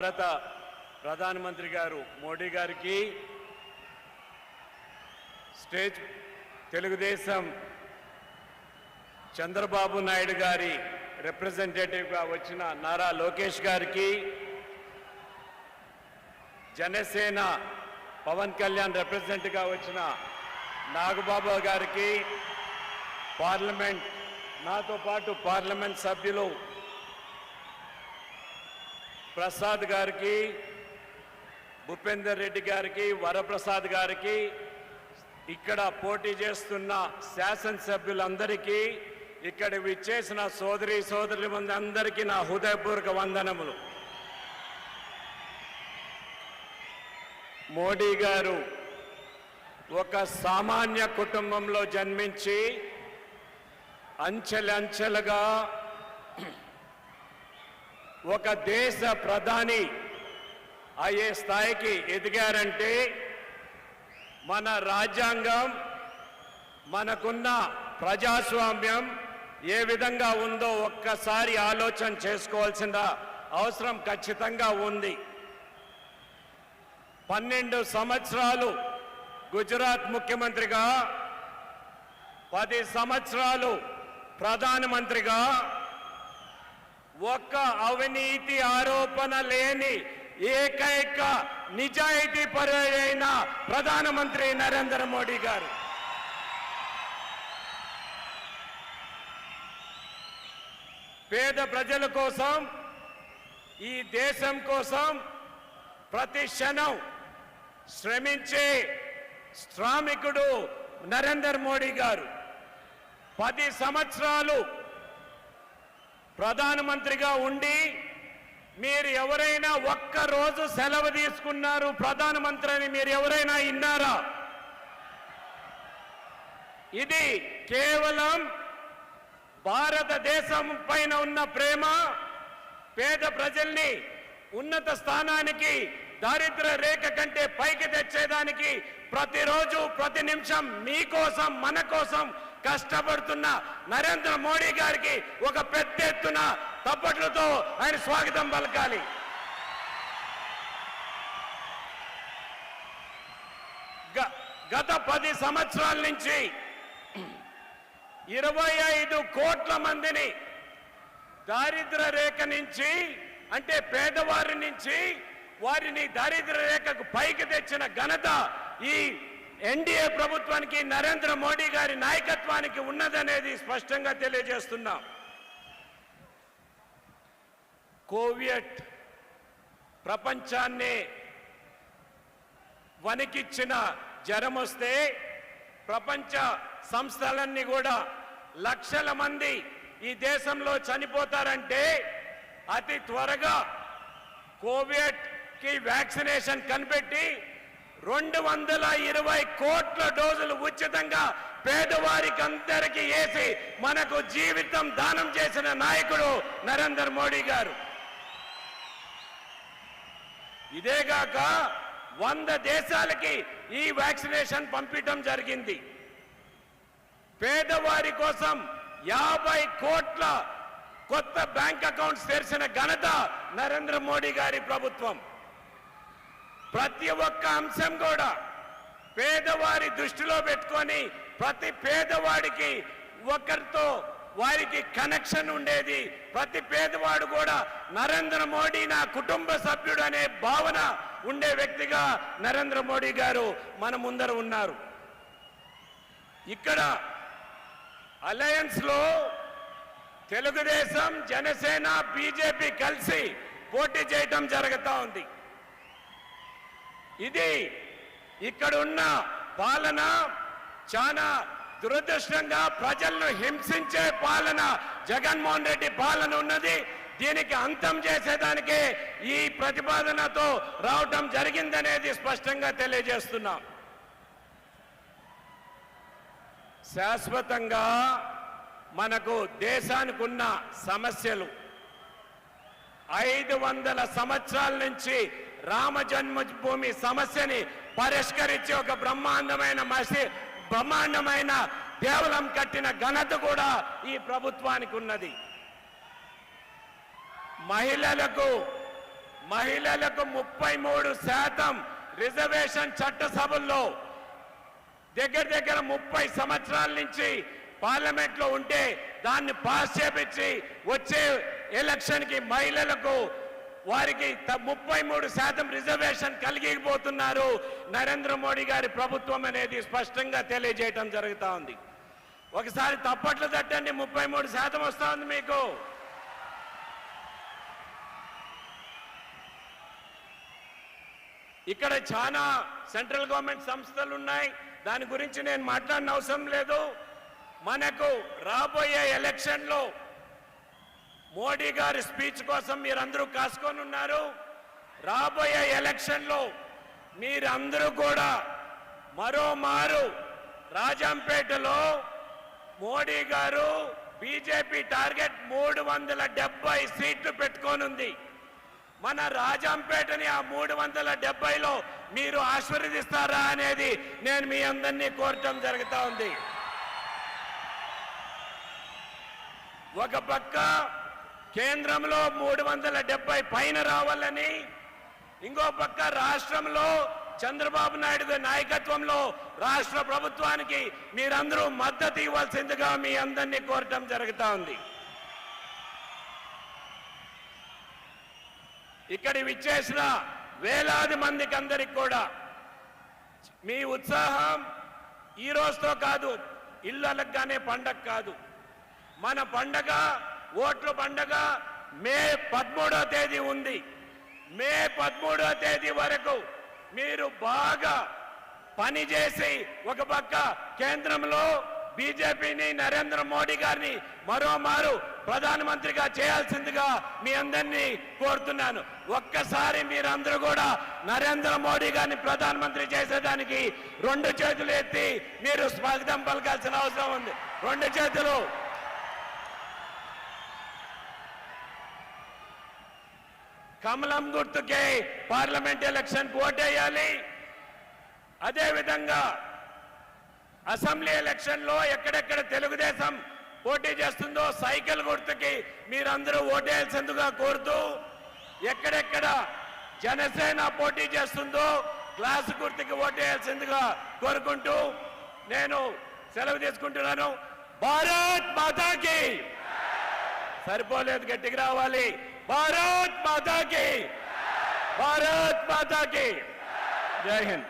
భారత ప్రధానమంత్రి గారు మోడీ గారికి స్టేట్ తెలుగుదేశం చంద్రబాబు నాయుడు గారి రిప్రజెంటేటివ్గా వచ్చిన నారా లోకేష్ గారికి, జనసేన పవన్ కళ్యాణ్ రిప్రజెంటేటివ్గా వచ్చిన నాగబాబు గారికి, పార్లమెంట్ నాతో పాటు పార్లమెంట్ సభ్యులు ప్రసాద్ గారికి, భూపేందర్ రెడ్డి గారికి, వరప్రసాద్ గారికి, ఇక్కడ పోటీ చేస్తున్న శాసనసభ్యులందరికీ, ఇక్కడ విచ్చేసిన సోదరులందరికీ నా హృదయపూర్వక వందనములు. మోడీ గారు ఒక సామాన్య కుటుంబంలో జన్మించి అంచెలంచెలుగా ఒక దేశ ప్రధాని అయ్యే స్థాయికి ఎదిగారంటే మన రాజ్యాంగం, మనకున్న ప్రజాస్వామ్యం ఏ విధంగా ఉందో ఒక్కసారి ఆలోచన చేసుకోవాల్సిన అవసరం ఖచ్చితంగా ఉంది. 12 సంవత్సరాలు గుజరాత్ ముఖ్యమంత్రిగా, 10 సంవత్సరాలు ప్రధానమంత్రిగా, ఒక్క అవినీతి ఆరోపణ లేని ఏకైక నిజాయితీ పరుడైన ప్రధానమంత్రి నరేంద్ర మోడీ గారు. పేద ప్రజల కోసం, ఈ దేశం కోసం ప్రతి క్షణం శ్రమించే శ్రామికుడు నరేంద్ర మోడీ గారు. 10 సంవత్సరాలు ప్రధానమంత్రిగా ఉండి మీరు ఎవరైనా ఒక్కరోజు సెలవు తీసుకున్నారు ప్రధానమంత్రి అని మీరు ఎవరైనా విన్నారా? ఇది కేవలం భారతదేశం పైన ఉన్న ప్రేమ, పేద ప్రజల్ని ఉన్నత స్థానానికి, దారిద్ర్య రేఖ కంటే పైకి తెచ్చేదానికి ప్రతిరోజు ప్రతి నిమిషం మీకోసం మన కోసం కష్టపడుతున్న నరేంద్ర మోడీ గారికి ఒక పెద్ద ఎత్తున తప్పట్లతో ఆయన స్వాగతం పలకాలి. గత 10 సంవత్సరాల నుంచి 25 కోట్ల మందిని దారిద్ర్య రేఖ నుంచి, అంటే పేదవారి నుంచి వారిని దారిద్ర్య రేఖకు పైకి తెచ్చిన ఘనత ఈ ఎన్డీఏ ప్రభుత్వానికి, నరేంద్ర మోడీ గారి నాయకత్వానికి ఉన్నదనేది స్పష్టంగా తెలియజేస్తున్నాం. కోవిడ్ ప్రపంచాన్ని వణికిచ్చిన జ్వరం వస్తే ప్రపంచ సంస్థలన్నీ కూడా లక్షల మంది ఈ దేశంలో చనిపోతారంటే అతి త్వరగా కోవిడ్కి వ్యాక్సినేషన్ కనిపెట్టి 220 కోట్ల డోసులు ఉచితంగా పేదవారికి అందరికీ వేసి మనకు జీవితం దానం చేసిన నాయకుడు నరేంద్ర మోడీ గారు. ఇదేగాక 100 దేశాలకి ఈ వ్యాక్సినేషన్ పంపించడం జరిగింది. పేదవారి కోసం 50 కోట్ల కొత్త బ్యాంక్ అకౌంట్స్ తెరిచిన ఘనత నరేంద్ర మోడీ గారి ప్రభుత్వం. ప్రతి ఒక్క అంశం కూడా పేదవారి దృష్టిలో పెట్టుకొని ప్రతి పేదవాడికి ఒకరితో వారికి కనెక్షన్ ఉండేది. ప్రతి పేదవాడు కూడా నరేంద్ర మోడీ నా కుటుంబ సభ్యుడు అనే భావన ఉండే వ్యక్తిగా నరేంద్ర మోడీ గారు మన ముందర ఉన్నారు. ఇక్కడ అలయన్స్ లో తెలుగుదేశం, జనసేన, బీజేపీ కలిసి పోటీ చేయటం జరుగుతూ ఉంది. ఇది ఇక్కడున్న పాలన చాలా దురదృష్టంగా ప్రజలను హింసించే పాలన జగన్మోహన్ రెడ్డి పాలన ఉన్నది. దీనికి అంతం చేసేదానికే ఈ ప్రతిపాదనతో రావటం జరిగిందనేది స్పష్టంగా తెలియజేస్తున్నాం. శాశ్వతంగా మనకు దేశానికి ఉన్న సమస్యలు 500 సంవత్సరాల నుంచి రామ జన్మభూమి సమస్యని పరిష్కరించి ఒక బ్రహ్మాండమైన దేవాలయం కట్టిన ఘనత కూడా ఈ ప్రభుత్వానికి ఉన్నది. మహిళలకు 33% రిజర్వేషన్ చట్టసభల్లో దగ్గర 30 సంవత్సరాల నుంచి పార్లమెంట్ లో ఉంటే దాన్ని పాస్ చేపించి వచ్చే ఎలక్షన్ కి మహిళలకు వారికి 33% రిజర్వేషన్ కలిగిపోతున్నారు. నరేంద్ర మోడీ గారి ప్రభుత్వం అనేది స్పష్టంగా తెలియజేయడం జరుగుతా ఉంది. ఒకసారి తప్పట్లు తట్టండి, 33% వస్తా ఉంది మీకు. ఇక్కడ చాలా సెంట్రల్ గవర్నమెంట్ సంస్థలు ఉన్నాయి, దాని గురించి నేను మాట్లాడిన అవసరం లేదు. మనకు రాబోయే ఎలక్షన్లో మోడీ గారి స్పీచ్ కోసం మీరందరూ కాసుకొని ఉన్నారు. రాబోయే ఎలక్షన్లో మీరందరూ కూడా మరోమారు రాజంపేటలో మోడీ గారు బీజేపీ టార్గెట్ 370 సీట్లు పెట్టుకోనుంది. మన రాజంపేటని ఆ 370లో మీరు ఆశీర్వదిస్తారా అనేది నేను మీ అందరినీ కోరటం జరుగుతూ ఉంది. ఒక పక్క కేంద్రంలో 370 పైన రావాలని, ఇంకో పక్క రాష్ట్రంలో చంద్రబాబు నాయుడు నాయకత్వంలో రాష్ట్ర ప్రభుత్వానికి మీరందరూ మద్దతు ఇవ్వాల్సిందిగా మీ అందరినీ కోరటం జరుగుతూ ఉంది. ఇక్కడ విచ్చేసిన వేలాది మందికి అందరికి కూడా మీ ఉత్సాహం ఈ రోజుతో కాదు, ఇల్లు అలగ్గానే పండగ కాదు. మన పండగ ఓట్ల పండగ మే 13వ తేదీ ఉంది. మే 13వ తేదీ వరకు మీరు బాగా పనిచేసి ఒక పక్క కేంద్రంలో బీజేపీని నరేంద్ర మోడీ గారిని మరోమారు ప్రధానమంత్రిగా చేయాల్సిందిగా మీ అందరినీ కోరుతున్నాను. ఒక్కసారి మీరందరూ కూడా నరేంద్ర మోడీ గారిని ప్రధానమంత్రి చేసేదానికి 2 చేతులు ఎత్తి మీరు స్వాగతం పలకాల్సిన అవసరం ఉంది. 2 చేతులు. కమలం గుర్తుకే పార్లమెంట్ ఎలక్షన్ ఓటేయాలి. అదేవిధంగా అసెంబ్లీ ఎలక్షన్ లో ఎక్కడెక్కడ తెలుగుదేశం పోటీ చేస్తుందో సైకిల్ గుర్తుకి మీరందరూ ఓటేయాల్సిందిగా కోరుతూ, ఎక్కడెక్కడ జనసేన పోటీ చేస్తుందో గ్లాసు గుర్తుకి ఓటేయాల్సిందిగా కోరుకుంటూ నేను సెలవు తీసుకుంటున్నాను. భారత్ మాతాకి. సరిపోలేదు, గట్టిగా రావాలి. భారత్ మాతాకి. భారత్ మాతాకి. జై హింద్.